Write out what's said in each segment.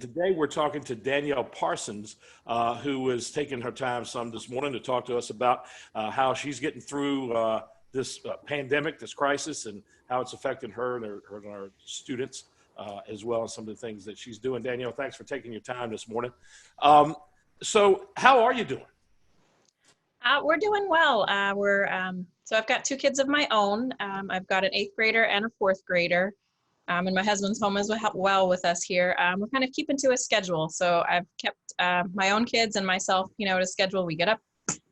today we're talking to Danielle Parsons, who is taking her time some this morning to talk to us about how she's getting through this pandemic, this crisis, and how it's affecting her and her students as well as some of the things that she's doing. Danielle, thanks for taking your time this morning. So how are you doing? We're doing well. So I've got two kids of my own. I've got an 8th grader and a 4th grader. And my husband's home as well with us here. We're kind of keeping to a schedule. So I've kept my own kids and myself, to a schedule. We get up,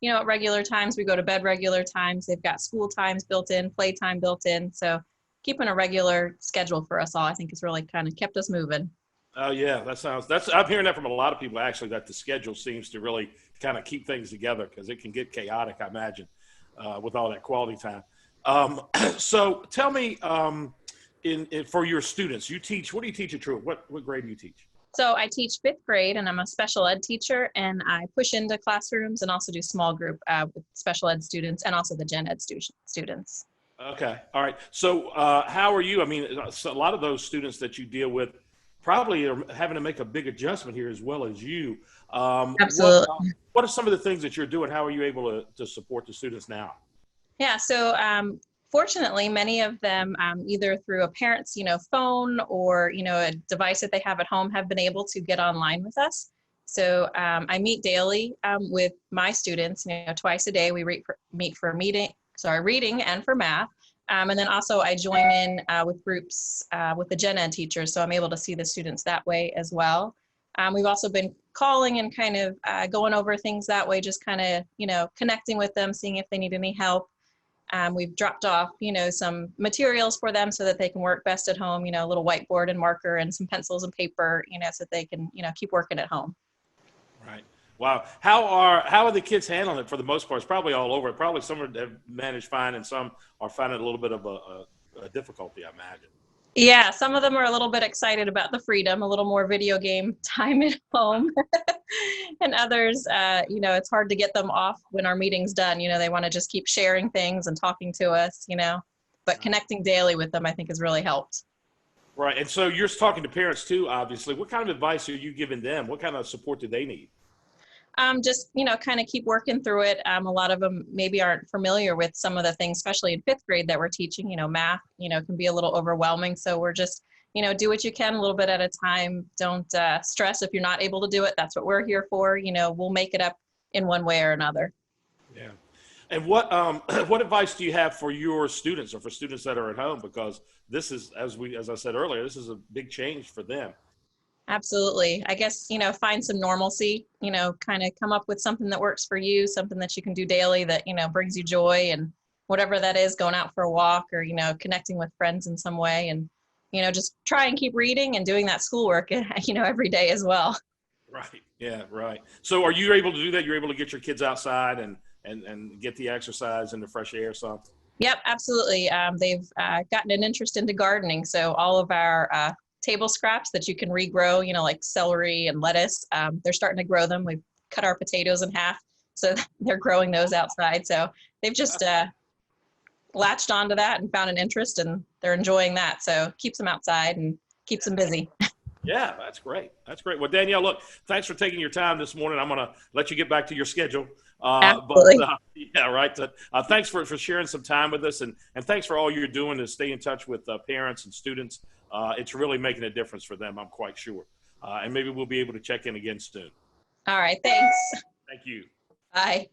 at regular times. We go to bed regular times. They've got school times built in, playtime built in. So keeping a regular schedule for us all, I think, has really kind of kept us moving. Oh yeah, I'm hearing that from a lot of people actually, that the schedule seems to really kind of keep things together, because it can get chaotic, I imagine, with all that quality time. So tell me, for your students, what do you teach at Truitt? What grade do you teach? So I teach 5th grade, and I'm a special ed teacher, and I push into classrooms and also do small group with special ed students and also the gen ed students. Okay. All right. So how are you? I mean, so a lot of those students that you deal with probably are having to make a big adjustment here as well as you. Absolutely. What are some of the things that you're doing? How are you able to support the students now? Yeah, so fortunately, many of them, either through a parent's, phone or, a device that they have at home, have been able to get online with us. So I meet daily with my students, twice a day. We meet for reading and for math. And then also I join in with groups with the gen ed teachers, so I'm able to see the students that way as well. We've also been calling and kind of going over things that way, just kind of, connecting with them, seeing if they need any help. We've dropped off, some materials for them so that they can work best at home, a little whiteboard and marker and some pencils and paper, so that they can, keep working at home. Right. Wow. How are the kids handling it for the most part? It's probably all over. Probably some have managed fine and some are finding a little bit of a difficulty, I imagine. Yeah, some of them are a little bit excited about the freedom, a little more video game time at home. And others, it's hard to get them off when our meeting's done. They want to just keep sharing things and talking to us, but connecting daily with them, I think, has really helped. Right. And so you're talking to parents too, obviously. What kind of advice are you giving them? What kind of support do they need? Just, kind of keep working through it. A lot of them maybe aren't familiar with some of the things, especially in 5th grade that we're teaching, math, can be a little overwhelming. So we're just, do what you can a little bit at a time. Don't stress if you're not able to do it. That's what we're here for. We'll make it up in one way or another. Yeah. And what advice do you have for your students or for students that are at home? Because this is, as I said earlier, this is a big change for them. Absolutely. I guess, find some normalcy, kind of come up with something that works for you, something that you can do daily that, brings you joy, and whatever that is, going out for a walk or, connecting with friends in some way, and, just try and keep reading and doing that schoolwork, every day as well. Right. Yeah. Right. So are you able to do that? You're able to get your kids outside and get the exercise and the fresh air some? Yep, absolutely. They've gotten an interest into gardening. So all of our table scraps that you can regrow, like celery and lettuce, they're starting to grow them. We've cut our potatoes in half, so they're growing those outside. So they've just latched onto that and found an interest, and they're enjoying that. So keeps them outside and keeps them busy. Yeah, that's great. That's great. Well, Danielle, look, thanks for taking your time this morning. I'm going to let you get back to your schedule. Absolutely. Yeah, right. Thanks for sharing some time with us, and thanks for all you're doing to stay in touch with parents and students. It's really making a difference for them, I'm quite sure. And maybe we'll be able to check in again soon. All right. Thanks. Thank you. Bye.